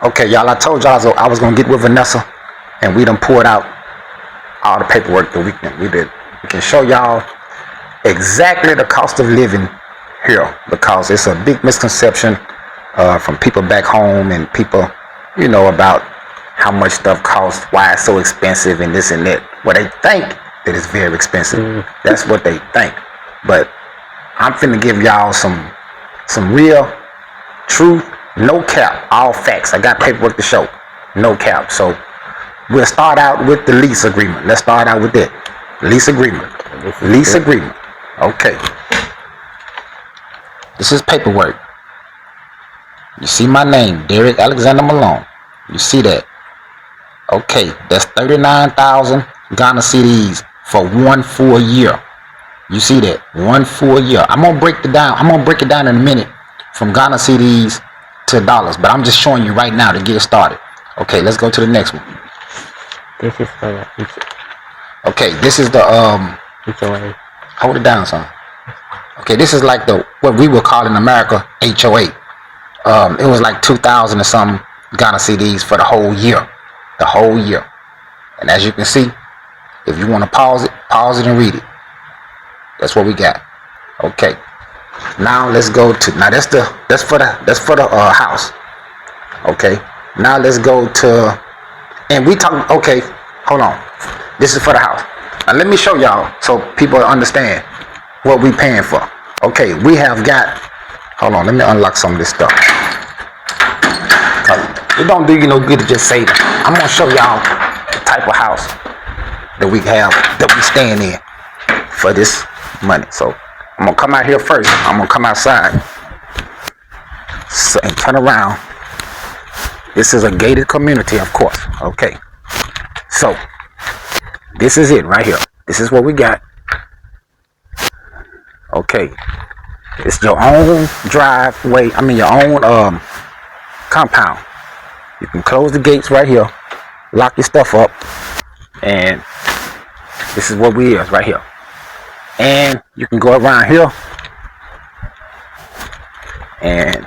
Okay, y'all, I told y'all I was gonna get with Vanessa, and we done poured out all the paperwork that we did. We can show y'all exactly the cost of living here, because it's a big misconception from people back home and people, about how much stuff costs, why it's so expensive, and this and that. Well, they think that it's very expensive. That's what they think. But I'm finna give y'all some real truth, no cap, all facts. I got paperwork to show, no cap. So we'll start out with the lease agreement. Let's start out with that. Lease agreement. Lease agreement. Okay. This is paperwork. You see my name, Derek Alexander Malone. You see that? Okay, that's 39,000 Ghana cedis for 1 full year. You see that? 1 full year. I'm gonna break it down in a minute from Ghana cedis to dollars, but I'm just showing you right now to get it started. Okay, let's go to the next one. This is for okay, this is the HOA. Hold it down, son. Okay, this is like what we would call in America HOA. It was like 2,000 or something Ghana cedis for the whole year. The whole year. And as you can see, if you want to pause it and read it. That's what we got. Okay. Now let's go to that's for the house. Okay. Now let's go to, and we talk. Okay, hold on. This is for the house. Now let me show y'all so people understand what we paying for. Okay, we have got. Hold on. Let me unlock some of this stuff. It don't do you no good to just say that. I'm gonna show y'all the type of house that we staying in for this money. So I'm gonna come out here first. I'm gonna come outside and turn around. This is a gated community, of course. Okay. So this is it right here. This is what we got. Okay. It's your own driveway. I mean your own compound. You can close the gates right here, lock your stuff up, and this is what we is right here. And you can go around here and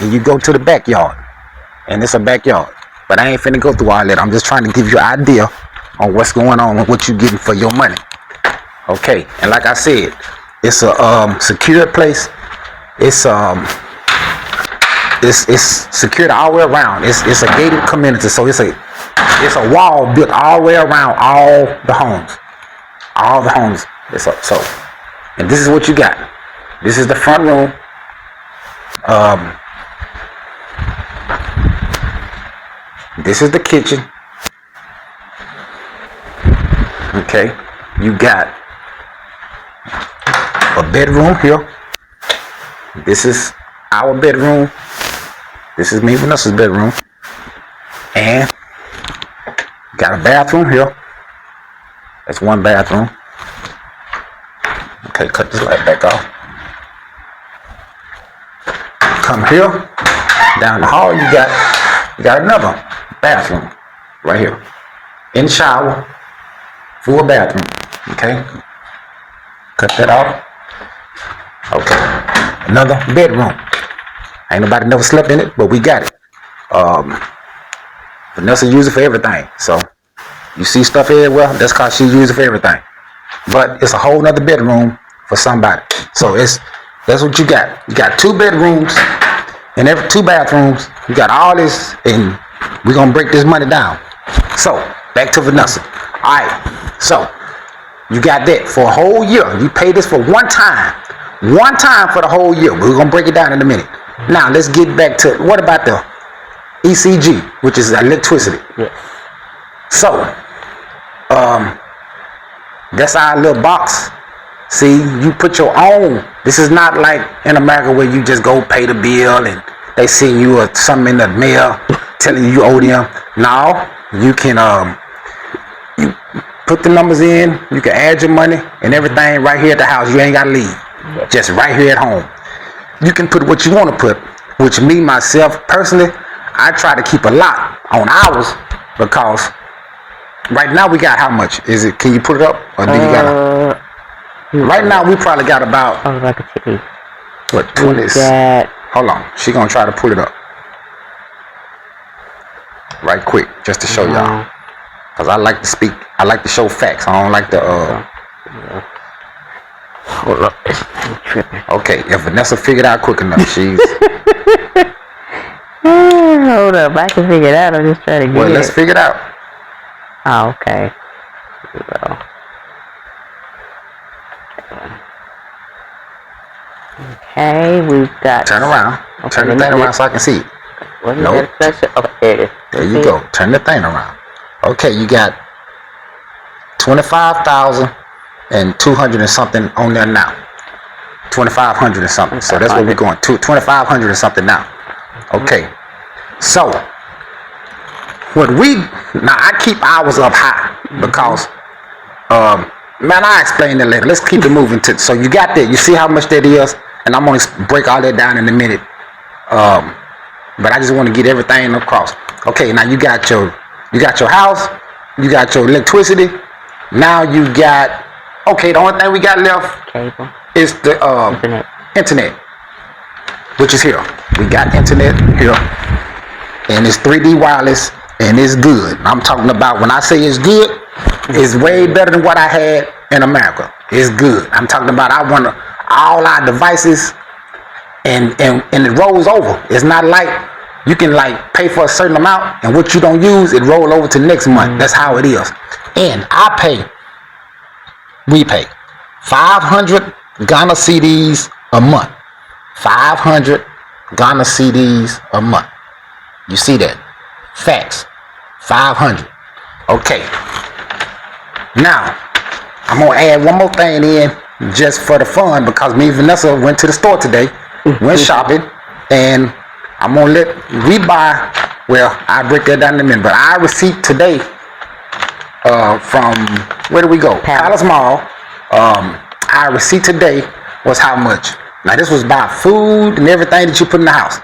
and you go to the backyard, and it's a backyard. But I ain't finna go through all that. I'm just trying to give you an idea on what's going on and what you're getting for your money. Okay, and like I said, it's a secure place. It's secured all the way around. It's a gated community, so it's a wall built all the way around all the homes. All the homes. So, and this is what you got. This is the front room. This is the kitchen. Okay, you got a bedroom here. This is our bedroom. This is me and Vanessa's bedroom. And got a bathroom here. That's one bathroom. Okay, cut this light back off. Come here. Down the hall you got another bathroom right here. In the shower. Full bathroom. Okay. Cut that off. Okay. Another bedroom. Ain't nobody never slept in it, but we got it. Vanessa uses it for everything. So you see stuff everywhere, that's cause she uses it for everything. But it's a whole nother bedroom for somebody. So that's what you got. You got 2 bedrooms and every 2 bathrooms. You got all this, and we're gonna break this money down. So back to Vanessa. Alright, so you got that for a whole year. You pay this for one time for the whole year. We're gonna break it down in a minute. Now let's get back to what about the ECG, which is electricity. Yeah. So that's our little box. See, you put your own. This is not like in America where you just go pay the bill and they send you something in the mail telling you owe them. Now you can you put the numbers in, you can add your money and everything right here at the house. You ain't gotta leave. Just right here at home. You can put what you want to put, which me, myself, personally, I try to keep a lot on ours because right now we got how much? Is it, can you put it up? Or do you got right now we probably got about, like a 20? We got Hold on. She gonna try to pull it up. Right quick, just to show y'all. Cause I like to speak. I like to show facts. I don't like to Hold up. I'm tripping. Okay, if Vanessa figured out quick enough, she's. Hold up. I can figure it out. I'm just trying to get Well, it. let's figure it out. Oh, okay. Well. Okay, we've got. Turn around. Okay, Turn the thing around so I can see it. Nope. Okay, there it is. There you go. Turn the thing around. Okay, you got 25,200 and something on there now. 2,500 and something. So that's what we're going to. 2,500 and something now. Okay. So what we now I keep ours up high because man, I'll explain that later. Let's keep it moving to so you got that. You see how much that is, and I'm gonna break all that down in a minute. But I just want to get everything across. Okay, now you got your house, you got your electricity. Now you got the only thing we got left Cable. is the internet, which is here. We got internet here, and it's 3D wireless, and it's good. I'm talking about when I say it's good, it's way better than what I had in America. It's good. I'm talking about I want all our devices. And it rolls over. It's not like you can like pay for a certain amount and what you don't use, it roll over to next month. That's how it is. And we pay 500 Ghana CDs a month. 500 Ghana CDs a month. You see that? Facts. 500. Okay. Now, I'm going to add one more thing in just for the fun because me and Vanessa went to the store today. Went shopping, and I'm gonna let we buy. Well, I break that down in a minute, but our receipt today from where do we go? Palace Mall. Our receipt today was how much? Now this was by food and everything that you put in the house.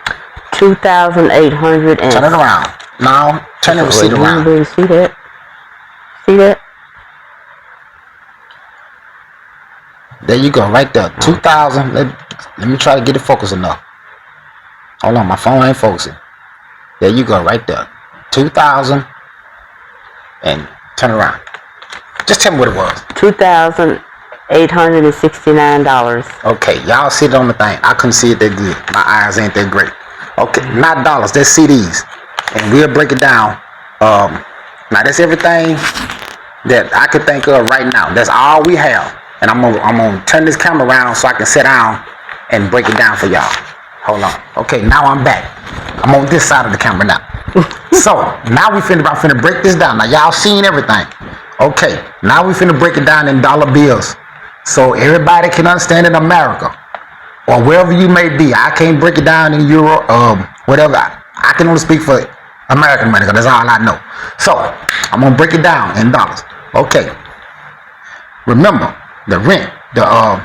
2,800 and. Turn it around. Now turn the receipt around. See that? See that? There you go, right there. 2,000. Let me try to get it focused enough. Hold on, my phone ain't focusing. There you go, right there. 2,000 and turn around. Just tell me what it was. $2,869. Okay, y'all see it on the thing. I couldn't see it that good. My eyes ain't that great. Okay, not dollars, that's CDs. And we'll break it down. Now that's everything that I could think of right now. That's all we have. And I'm gonna turn this camera around so I can sit down and break it down for y'all. Hold on. Okay, now I'm back. I'm on this side of the camera now. So now I'm finna break this down. Now y'all seen everything. Okay, now we finna break it down in dollar bills, so everybody can understand in America or wherever you may be. I can't break it down in euro, whatever. I can only speak for American money because that's all I know. So I'm gonna break it down in dollars. Okay. Remember. The rent, the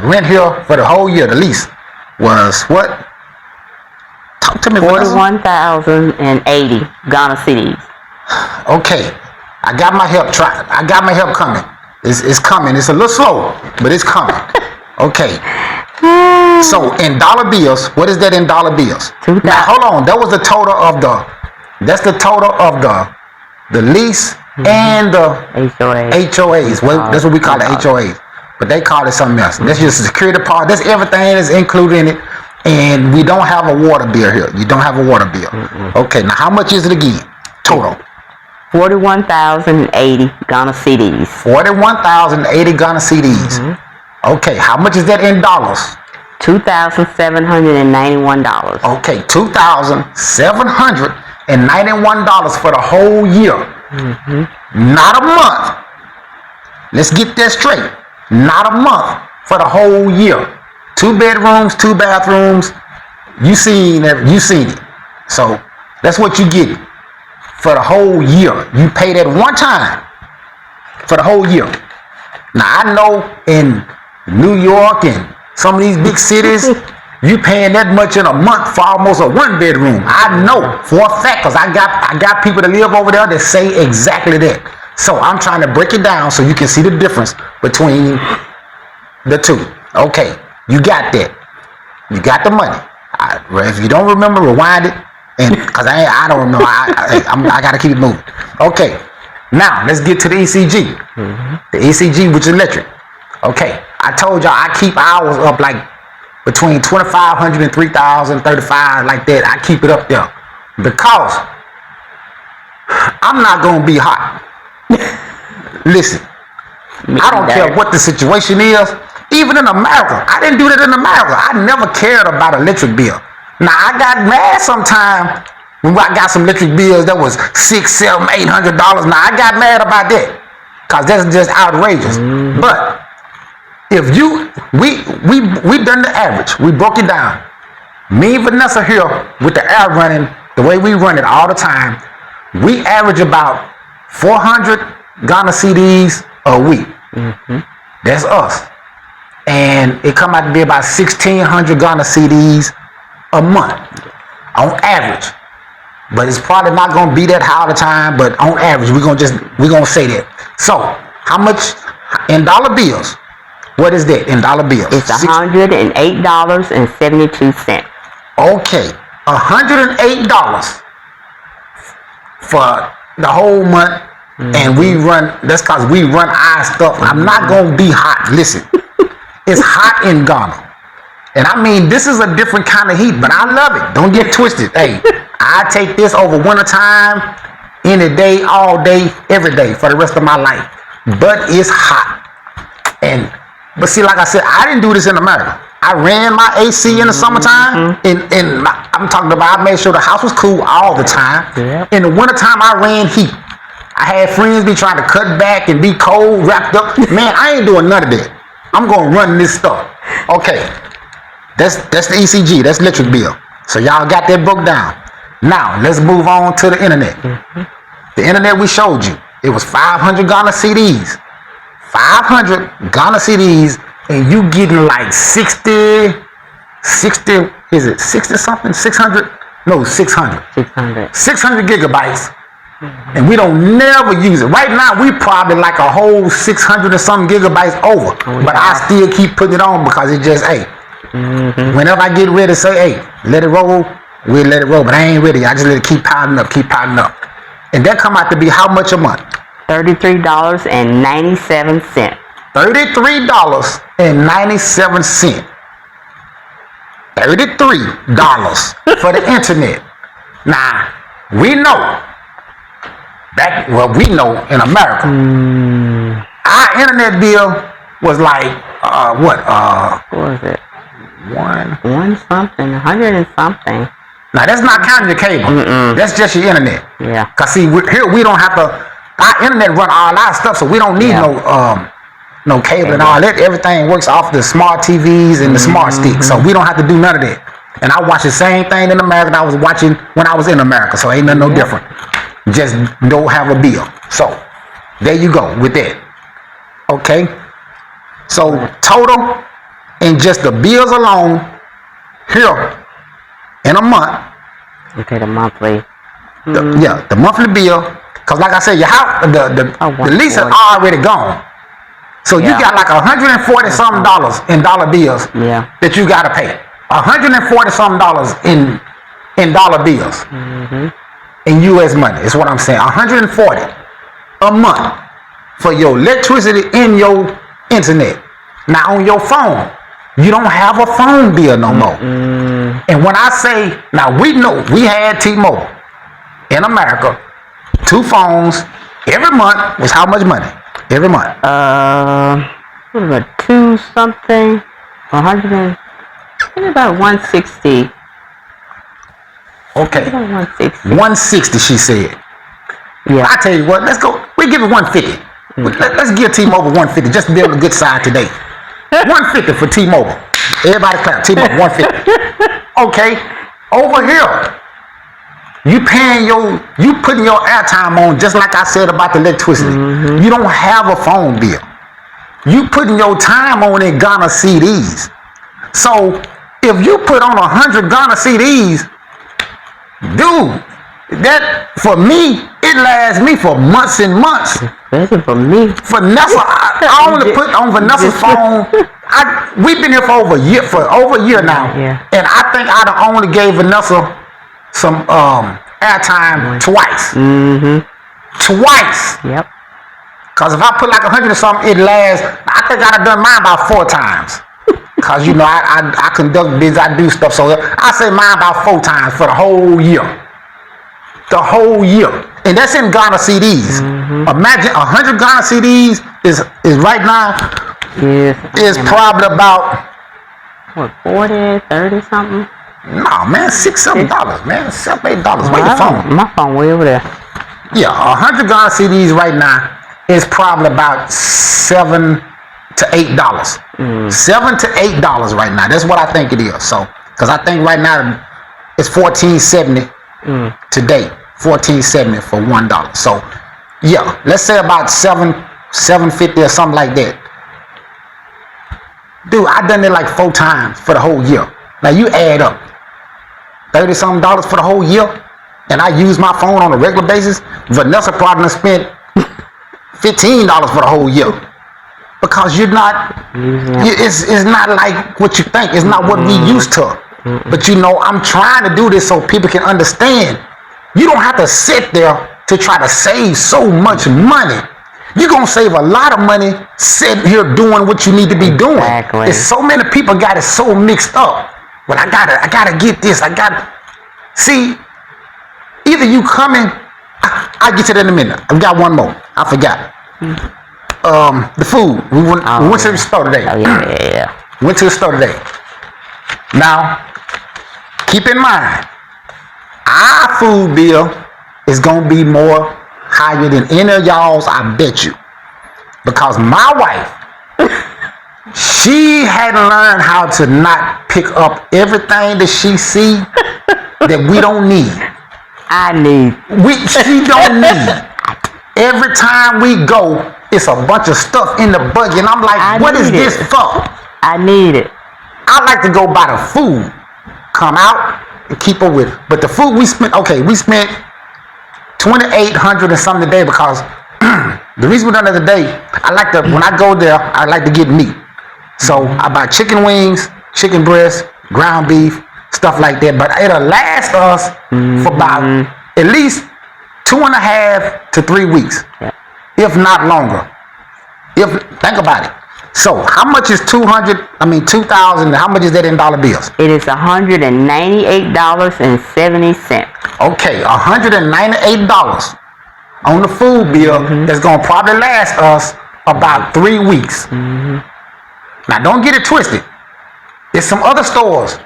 rent here for the whole year, the lease was what? Talk to me. 41,080 Ghana cedis. Okay, I got my help. I got my help coming. It's coming. It's a little slow, but it's coming. Okay. So in dollar bills, what is that in dollar bills? Now hold on. That was the total of the. That's the total of the lease. And the HOAs. Well, that's what we call the HOAs. But they call it something else. That's just the security part. That's everything is included in it. And we don't have a water bill here. You don't have a water bill. Okay, now how much is it again? Total. 41,080 Ghana cedis. 41,080 Ghana cedis. Okay, how much is that in dollars? $2,791. Okay, $2,791 for the whole year. Not a month. Let's get that straight. Not a month for the whole year. 2 bedrooms, 2 bathrooms. You seen it. So that's what you get for the whole year. You pay that one time for the whole year. Now I know in New York and some of these big cities, you paying that much in a month for almost a 1 bedroom. I know for a fact because I got people that live over there that say exactly that. So I'm trying to break it down so you can see the difference between the two. Okay, you got that. You got the money. Well, if you don't remember, rewind it, and because I don't know. I got to keep it moving. Okay, now let's get to the ECG. The ECG, which is electric. Okay, I told y'all I keep hours up like between 2,500 and 3,000, 35, like that. I keep it up there because I'm not gonna be hot. Listen, I don't care what the situation is. Even in America, I didn't do that in America. I never cared about electric bill. Now I got mad sometime when I got some electric bills that was $600, $700, $800. Now I got mad about that because that's just outrageous. But if we done the average, we broke it down. Me and Vanessa here with the air running, the way we run it all the time, we average about 400 Ghana CDs a week. That's us. And it come out to be about 1,600 Ghana CDs a month on average. But it's probably not gonna be that high all the time, but on average, we're gonna say that. So how much in dollar bills? What is that in dollar bills? It's $108.72. Okay, $108 for the whole month, and we run. That's cause we run our stuff. I'm not gonna be hot. Listen. It's hot in Ghana. And I mean, this is a different kind of heat, but I love it. Don't get twisted. Hey, I take this over winter time, any day, all day, every day for the rest of my life. But it's hot. But see, like I said, I didn't do this in America. I ran my AC in the summertime. I'm talking about I made sure the house was cool all the time. Yeah. In the wintertime, I ran heat. I had friends be trying to cut back and be cold, wrapped up. Man, I ain't doing none of that. I'm gonna run this stuff. Okay, that's the ECG. That's electric bill. So y'all got that broke down. Now let's move on to the internet. The internet we showed you. It was 500 Ghana CDs. 500 Ghana CDs, and you getting like 60. Is it 60 something? 600? No, 600. 600 gigabytes. And we don't never use it. Right now, we probably like a whole 600 or some gigabytes over. But I still keep putting it on because it just, hey, whenever I get ready to say, hey, let it roll, we'll let it roll. But I ain't ready. I just let it keep piling up. And that come out to be how much a month? $33.97. $33.97. $33 for the internet. Now, we know. We know in America, our internet bill was like, what was it? $100 and something. Now, that's not counting your cable. That's just your internet. Yeah. Because, see, here we don't have to, our internet run all our stuff, so we don't need no cable and all that. Everything works off the smart TVs and the smart sticks, so we don't have to do none of that. And I watch the same thing in America that I was watching when I was in America, so ain't nothing no different. Just don't have a bill. So there you go with that. Okay. So total and just the bills alone here in a month. Okay, the monthly. The monthly bill. Cause like I said, your house, the lease is already gone. So you got like $140 something in dollar bills that you gotta pay. $140 something in dollar bills. In U.S. money, is what I'm saying. $140 a month for your electricity and your internet. Now on your phone, you don't have a phone bill no more. And when I say, now we know we had T-Mobile in America, 2 phones every month was how much money? Every month? What was it? 2 something? 100 and about 160. Okay. 160. 160, she said. Yeah. I tell you what, let's go. We give it 150. Let's give T-Mobile 150 just to be on the good side today. 150 for T-Mobile. Everybody clap. T-Mobile 150. Okay. Over here, you putting your airtime on just like I said about the electricity. You don't have a phone bill. You putting your time on in Ghana CDs. So if you put on 100 Ghana CDs, dude, that for me It lasts me for months and months. Especially for me. Vanessa, I only put on Vanessa's phone. We've been here for over a year now. Yeah. And I think I done only gave Vanessa some airtime twice. Mm-hmm. Twice. Yep. Cause if I put like 100 or something, it lasts. I think I'd have done mine about 4 times. Cause you know I conduct business, I do stuff. So I say mine about 4 times for the whole year. The whole year. And that's in Ghana CDs. Mm-hmm. Imagine 100 Ghana CDs is right now is probably about what, 40, 30 something? No, man, $6, $7, man, $7, $8. Wait your phone. My phone way over there. Yeah, 100 Ghana CDs right now is probably about $7 to $8. $7 to $8 right now. That's what I think it is. So, because I think right now it's $14.70 today. $14.70 for $1. So, yeah, let's say about $7.50 or something like that. Dude, I done it like 4 times for the whole year. Now you add up $30-something for the whole year, and I use my phone on a regular basis. Vanessa probably spent $15 for the whole year. Because you're not, it's not like what you think. It's not what we used to. But you know, I'm trying to do this so people can understand. You don't have to sit there to try to save so much money. You're going to save a lot of money sitting here doing what you need to be doing. Exactly. There's so many people got it so mixed up. Well, I gotta get this. See, either you coming, I'll get to that in a minute. I've got one more. I forgot. The food. We went to the store today. Oh, yeah. Went to the store today. Now, keep in mind, our food bill is going to be more higher than any of y'all's, I bet you. Because my wife, she hadn't learned how to not pick up everything that she see that we don't need. She don't need. Every time we go, it's a bunch of stuff in the buggy, and I'm like, what is this for? I need it. I like to go buy the food, come out and keep her with it. But the food we spent $2,800 and something a day because the reason we done it today, when I go there, I like to get meat. So I buy chicken wings, chicken breast, ground beef, stuff like that. But it'll last us for about at least 2.5 to 3 weeks, if not longer. Think about it. So how much is 2,000? How much is that in dollar bills? It is $198.70. Okay, $198 on the food bill that's gonna probably last us about 3 weeks. Now don't get it twisted. There's some other stores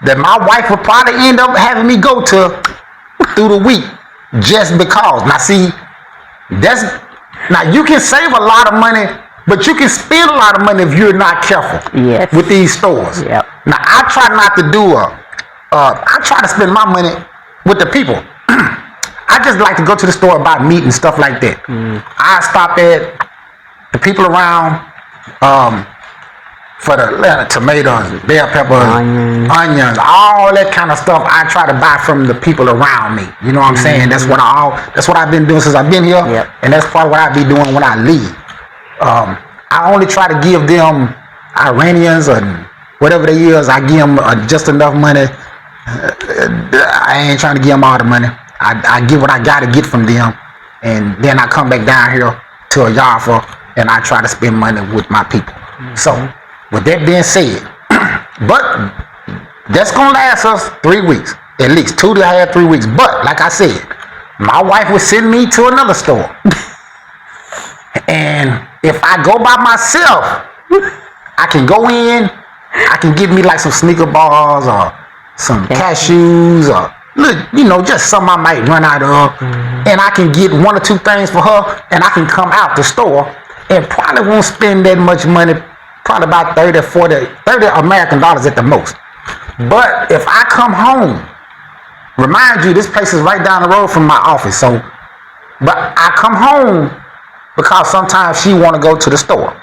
that my wife would probably end up having me go to through the week just because. Now see, now you can save a lot of money, but you can spend a lot of money if you're not careful with these stores. Yep. Now I try not to I try to spend my money with the people. I just like to go to the store and buy meat and stuff like that. I stop at the people around for the tomatoes, bell peppers, onions, all that kind of stuff. I try to buy from the people around me. You know what I'm saying? That's what I've been doing since I've been here, and that's part of what I be doing when I leave. I only try to give them Iranians and whatever they is. I give them just enough money. I ain't trying to give them all the money. I get what I got to get from them, and then I come back down here to a Jaffa, and I try to spend money with my people. So, with that being said, but that's gonna last us 3 weeks, at least 2.5, 3 weeks. But like I said, my wife would send me to another store, and if I go by myself, I can go in, I can get me like some sneaker bars or some cashews or just something I might run out of, and I can get 1 or 2 things for her, and I can come out the store and probably won't spend that much money, probably about 30 American dollars at the most. But if I come home, remind you, this place is right down the road from my office, so, but I come home because sometimes she want to go to the store.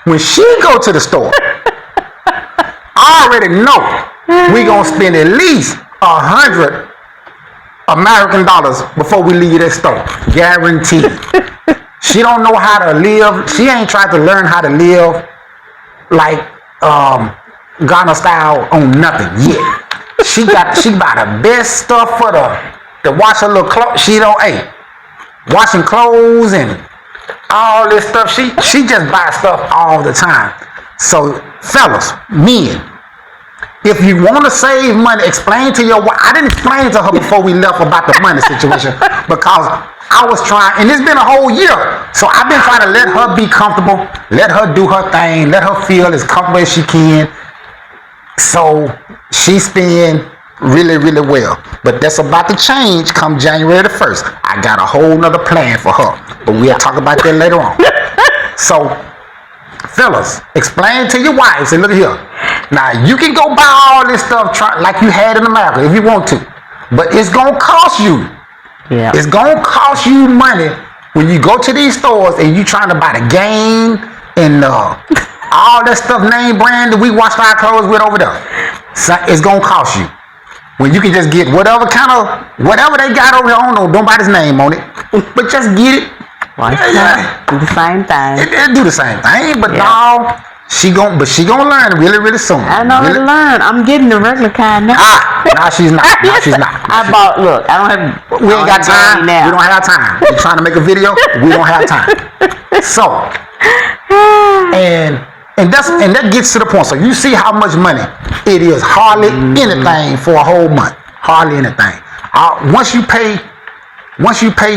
When she go to the store, I already know we gonna spend at least $100 American dollars before we leave that store. Guaranteed. She don't know how to live. She ain't tried to learn how to live like Ghana style on nothing yet. She buy the best stuff for to wash her little clothes. She don't washing clothes and all this stuff. She just buys stuff all the time. So fellas, men, if you want to save money, explain to your wife. I didn't explain to her before we left about the money situation because I was trying, and it's been a whole year. So I've been trying to let her be comfortable, let her do her thing, let her feel as comfortable as she can. So she's spend really, really well. But that's about to change come January the 1st. I got a whole nother plan for her. But we'll talk about that later on. So, fellas, explain to your wives, say, look here. Now, you can go buy all this stuff like you had in America if you want to. But it's going to cost you. Yeah. It's going to cost you money when you go to these stores and you trying to buy the game and all that stuff, name brand that we wash our clothes with over there. So it's going to cost you. When you can just get whatever they got over there, I don't know, nobody's name on it. But just get it. Why not? Do the same thing. It do the same thing, but no, she gonna learn really, really soon. I know how to learn. I'm getting the regular kind now. No, she's not. No, she's not. I bought. Look, I don't have. We ain't got time. Now. We don't have time. We're trying to make a video. We don't have time. So, and that gets to the point. So you see how much money it is. Hardly anything for a whole month. Hardly anything. Once you pay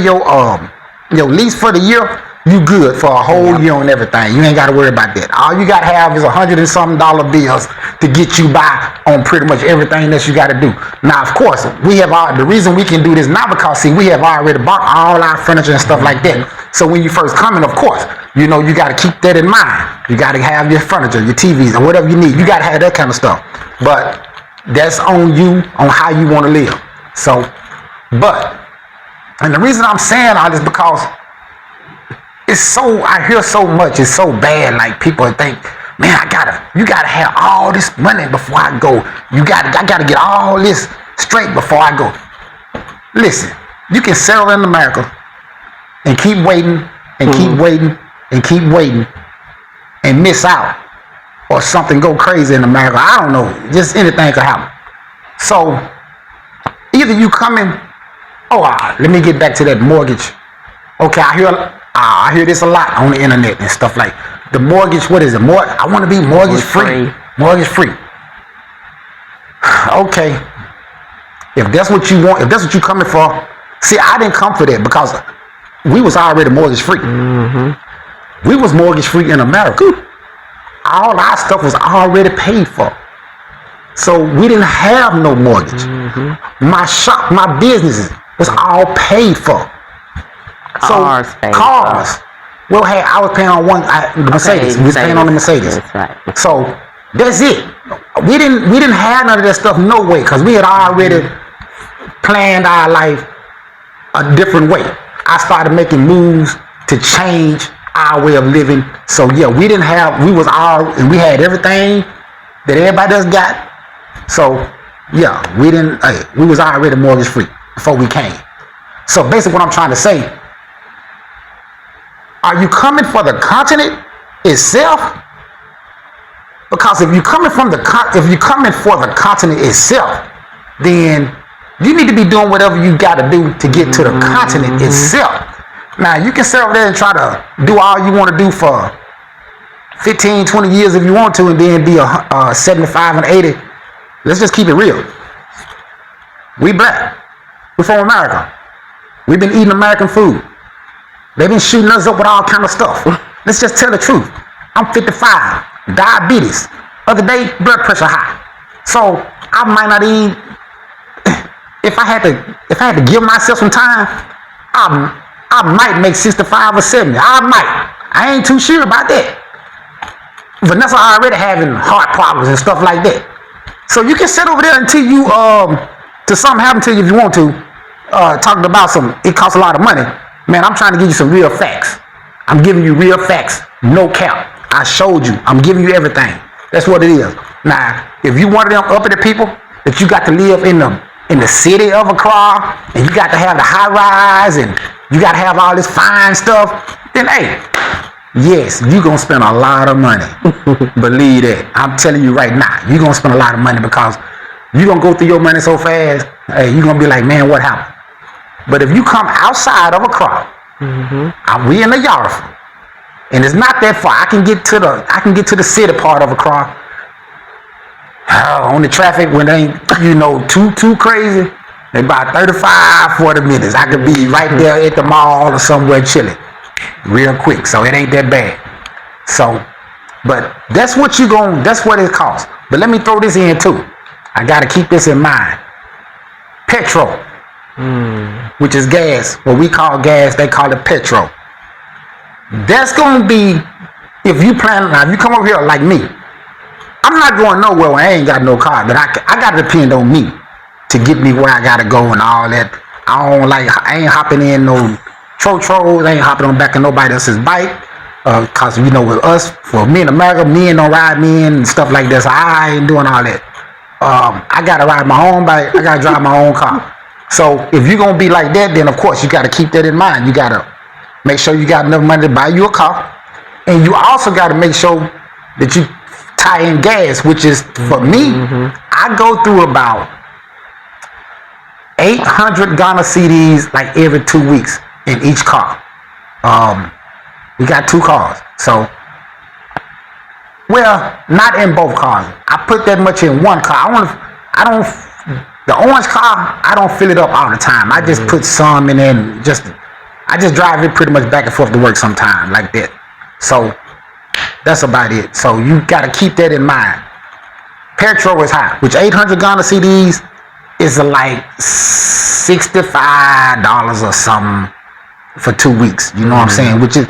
your lease for the year, you good for a whole year on everything. You ain't got to worry about that. All you got to have is $100 and something bills to get you by on pretty much everything that you got to do. Now, of course, the reason we can do this now because we have already bought all our furniture and stuff like that. So when you first come in, of course, you got to keep that in mind. You got to have your furniture, your TVs, or whatever you need. You got to have that kind of stuff. But that's on you, on how you want to live. So, and the reason I'm saying all this because I hear so much, it's so bad, like people think, man, you gotta have all this money before I go. I gotta get all this straight before I go. Listen, you can settle in America and keep waiting and keep waiting and keep waiting and miss out or something go crazy in America. I don't know, just anything could happen. So either you come in, let me get back to that mortgage. Okay, I hear this a lot on the internet and stuff like the mortgage. What is it? I want to be mortgage free. Mortgage free. Okay. If that's what you want, if that's what you coming for, see, I didn't come for that because we was already mortgage free. Mm-hmm. We was mortgage free in America. All our stuff was already paid for. So we didn't have no mortgage. Mm-hmm. My shop, my businesses was all paid for. So cars. Well, hey, I was paying on the Mercedes. We was paying on the Mercedes. That's right. So that's it. We didn't have none of that stuff no way because we had already planned our life a different way. I started making moves to change our way of living. So yeah, we had everything that everybody else got. So yeah, we was already mortgage free before we came. So basically what I'm trying to say, are you coming for the continent itself? Because if you're coming for the continent itself, then you need to be doing whatever you got to do to get to the continent itself. Now, you can sit over there and try to do all you want to do for 15, 20 years if you want to, and then be 75 and 80. Let's just keep it real. We black. We're from America. We've been eating American food. They've been shooting us up with all kind of stuff. Let's just tell the truth. I'm 55, diabetes. Other day, blood pressure high. So I might not eat. If I had to give myself some time, I might make 65 or 70. I ain't too sure about that. Vanessa already having heart problems and stuff like that. So you can sit over there until you till something happen to you if you want to. Talking about it costs a lot of money. Man, I'm trying to give you some real facts. I'm giving you real facts. No cap. I showed you. I'm giving you everything. That's what it is. Now, if you one of them uppity people that you got to live in the in the city of Accra, and you got to have the high rise, and you got to have all this fine stuff, then hey, yes, you're going to spend a lot of money. Believe that. I'm telling you right now, you're going to spend a lot of money because you're going to go through your money so fast, hey, you're going to be like, man, what happened? But if you come outside of Accra, we in the Yarfa, and it's not that far. I can get to the city part of Accra. On the traffic when they ain't, too crazy, they about 35, 40 minutes. I could be right there at the mall or somewhere chilling real quick. So it ain't that bad. So, but that's what it costs. But let me throw this in too. I got to keep this in mind. Petrol, which is gas. What we call gas, they call it petrol. That's going to be, if you come over here like me, I'm not going nowhere where I ain't got no car, but I got to depend on me to get me where I got to go and all that. I ain't hopping in no trotros, I ain't hopping on back of nobody else's bike. Cause with us, for me in America, men don't ride men and stuff like that, so I ain't doing all that. I got to ride my own bike, I got to drive my own car. So if you're going to be like that, then of course you got to keep that in mind. You got to make sure you got enough money to buy you a car. And you also got to make sure that you tie in gas, which is, for me, I go through about 800 Ghana CDs like every 2 weeks in each car. We got 2 cars. So, well, not in both cars. I put that much in one car. The orange car, I don't fill it up all the time. I just put some in there and I just drive it pretty much back and forth to work sometime like that. So, that's about it. So you got to keep that in mind. Petrol is high, which 800 Ghana CDs is like $65 or something for 2 weeks. You know what I'm saying? Which is,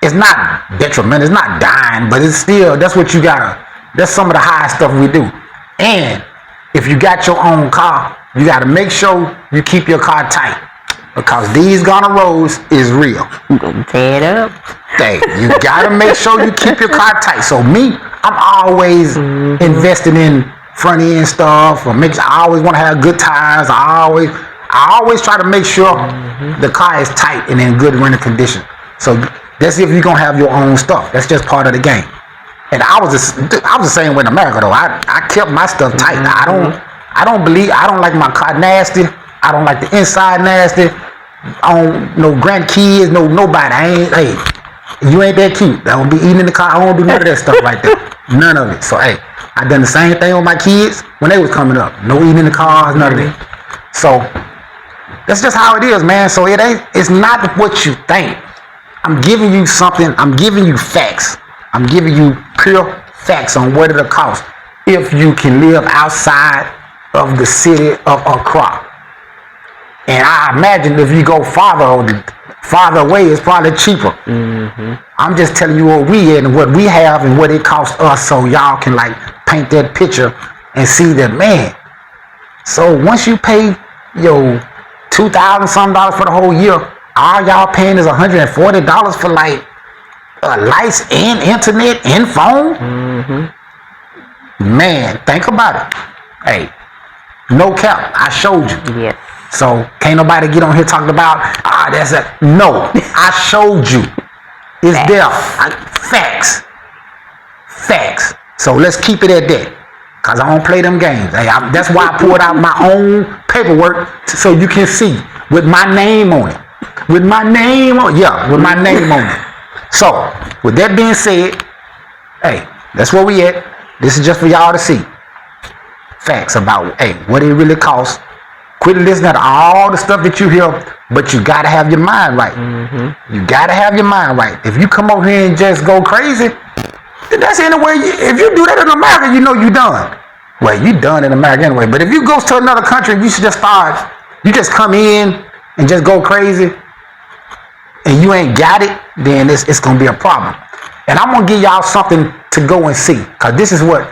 it's not detriment, it's not dying, but it's still, that's what you gotta, that's some of the high stuff we do. And if you got your own car, you gotta make sure you keep your car tight, because these Ghana roads is real. I'm gonna tear it up. Hey, you gotta make sure you keep your car tight. So me, I'm always investing in front end stuff, I always want to have good tires. I always try to make sure the car is tight and in good running condition. So that's if you're gonna have your own stuff. That's just part of the game. And I was the same way in America though. I kept my stuff tight. I don't like my car nasty. I don't like the inside nasty. I don't no grandkids, nobody. You ain't that cute. I don't be eating in the car. I don't do none of that stuff like that. None of it. So hey, I done the same thing with my kids when they was coming up. No eating in the cars, none of that. So that's just how it is, man. So it's not what you think. I'm giving you something. I'm giving you facts. I'm giving you pure facts on what it'll cost if you can live outside of the city of Accra. And I imagine if you go farther away, it's probably cheaper. I'm just telling you what we and what we have and what it costs us, so y'all can like paint that picture and see that, man. So once you pay your $2,000 something for the whole year, all y'all paying is $140 for like lights and internet and phone. Man, think about it. Hey, no cap. I showed you. Yes. So can't nobody get on here talking about no. I showed you. It's there. Facts. So let's keep it at that. Cause I don't play them games. Hey, that's why I pulled out my own paperwork so you can see with my name on it. With my name on it. So with that being said, hey, that's where we at. This is just for y'all to see. Facts about what it really costs. Quit listening to all the stuff that you hear, but you gotta have your mind right. You gotta have your mind right. If you come over here and just go crazy, then that's anyway. If you do that in America, you know you done. Well, you done in America anyway. But if you go to another country, you should just come in and just go crazy, and you ain't got it, then it's gonna be a problem. And I'm gonna give y'all something to go and see, cause this is what.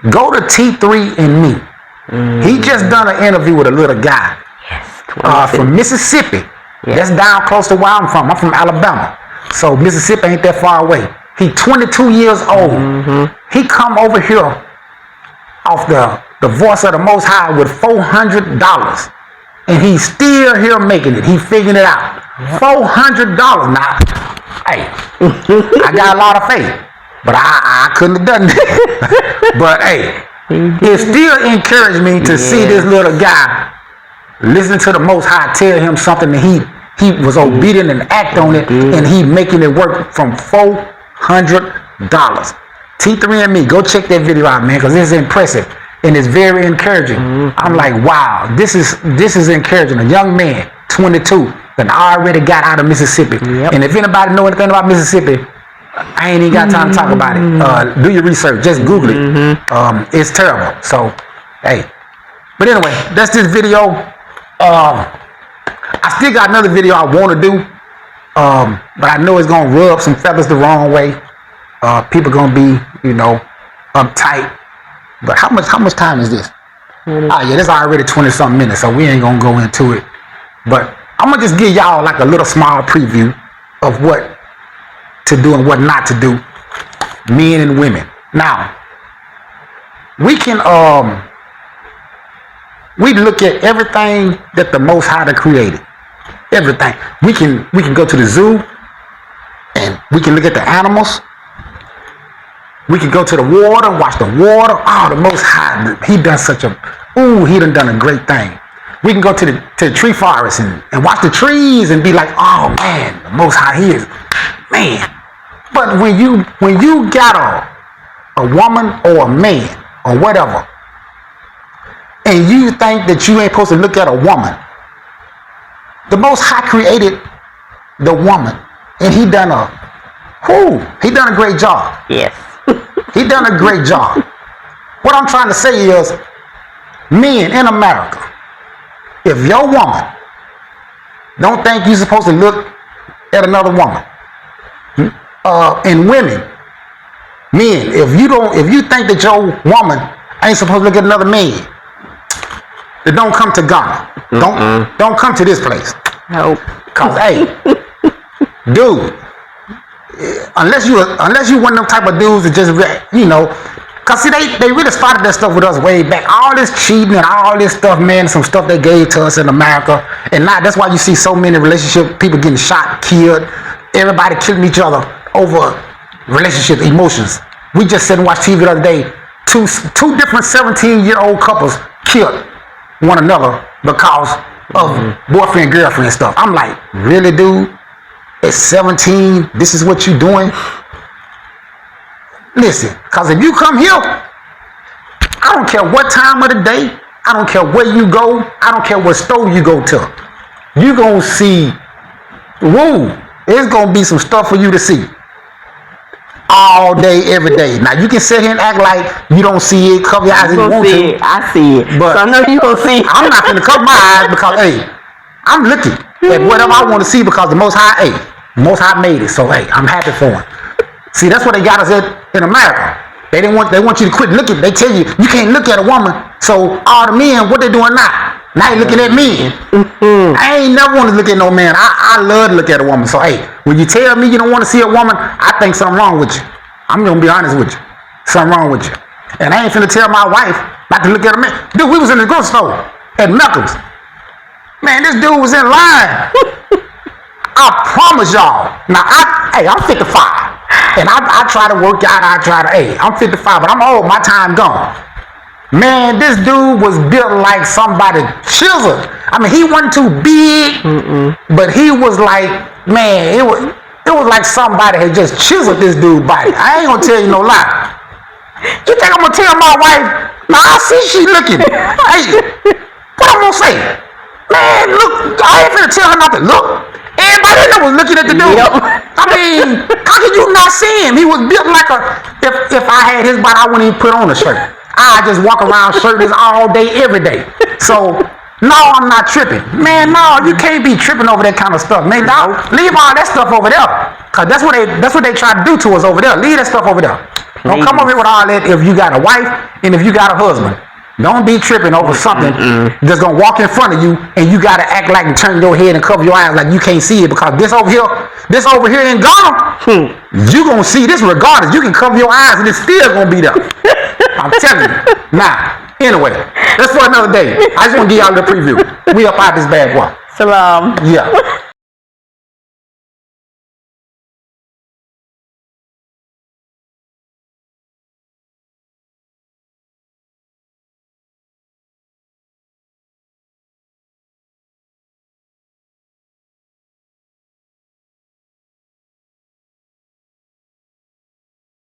Go to T3 and Me. He just done an interview with a little guy from Mississippi. That's down close to where I'm from. I'm from Alabama. So Mississippi ain't that far away. He 22 years old. He come over here off the the voice of the Most High with $400, and he's still here making it. He's figuring it out. $400 now. Hey, I got a lot of faith, but I couldn't have done that. But hey, it still encouraged me to see this little guy listen to the Most High tell him something that he was obedient and act on it, and he making it work from $400. T3andme, go check that video out, man, because it's impressive and it's very encouraging. I'm like, wow, this is encouraging. A young man, 22, that already got out of Mississippi. And if anybody know anything about Mississippi, I ain't even got time to talk about it. Do your research, just Google it. It's terrible. So, hey. But anyway, that's this video. I still got another video I want to do, but I know it's gonna rub some feathers the wrong way. People gonna be, uptight. But how much time is this? Yeah, this already 20-something minutes, so we ain't gonna go into it. But I'm gonna just give y'all like a little small preview of what to do and what not to do, men and women. Now, we can we look at everything that the Most High created. Everything. We can go to the zoo and we can look at the animals. We can go to the water, watch the water. Oh, the Most High, he done a great thing. We can go to the tree forest and watch the trees and be like, oh man, the Most High, he is, man. But when you got a woman or a man or whatever, and you think that you ain't supposed to look at a woman, the Most High created the woman, and he done a great job. Yes. He done a great job. What I'm trying to say is, men in America, if your woman don't think you're supposed to look at another woman, and women, men, if you think that your woman ain't supposed to look at another man, then don't come to Ghana. Don't come to this place. Nope. Cause hey, dude, unless you one of them type of dudes that just cause see they really started that stuff with us way back. All this cheating and all this stuff, man, some stuff they gave to us in America, and now that's why you see so many relationship people getting shot, killed, everybody killing each other over relationship emotions. We just sat and watched TV the other day. Two different 17-year-old couples killed one another because of boyfriend girlfriend stuff. I'm like, really, dude? At 17, this is what you doing? Listen, because if you come here, I don't care what time of the day, I don't care where you go, I don't care what store you go to. You gonna see, there's gonna be some stuff for you to see. All day, every day. Now you can sit here and act like you don't see it, cover your eyes if you want to. I see it. But so I know you gonna see it. I'm not gonna cover my eyes because hey, I'm looking at whatever I want to see because the Most High, made it. So hey, I'm happy for him. See, that's what they got us at in America. They want you to quit looking. They tell you can't look at a woman. So all the men, what they doing now? Now they looking at men. I ain't never want to look at no man. I love to look at a woman. So hey, when you tell me you don't want to see a woman, I think something wrong with you. I'm gonna be honest with you. Something wrong with you. And I ain't finna tell my wife not to look at a man. Dude, we was in the grocery store at Malcolm's. Man, this dude was in line. I promise y'all. Now I'm 55. And I try to work out, I'm 55, but I'm old, my time gone. Man, this dude was built like somebody chiseled. I mean, he wasn't too big, but he was like, man, it was like somebody had just chiseled this dude's body. I ain't gonna tell you no lie. You think I'm gonna tell my wife? Now I see she looking. Hey, what I'm gonna say? Man, look, I ain't finna tell her not to look. Everybody in there was looking at the dude. I mean, how could you not see him? He was built like if I had his body, I wouldn't even put on a shirt. I just walk around shirtless all day, every day. So, no, I'm not tripping. Man, no, you can't be tripping over that kind of stuff. Man, leave all that stuff over there. Because that's what they try to do to us over there. Leave that stuff over there. Don't come over here with all that if you got a wife and if you got a husband. Don't be tripping over something that's gonna walk in front of you and you gotta act like and turn your head and cover your eyes like you can't see it because this over here in Ghana, you gonna see this regardless. You can cover your eyes and it's still gonna be there. I'm telling you. Now, Anyway, that's for another day. I just want to give y'all the preview. We up out this bad boy. Salam. Yeah.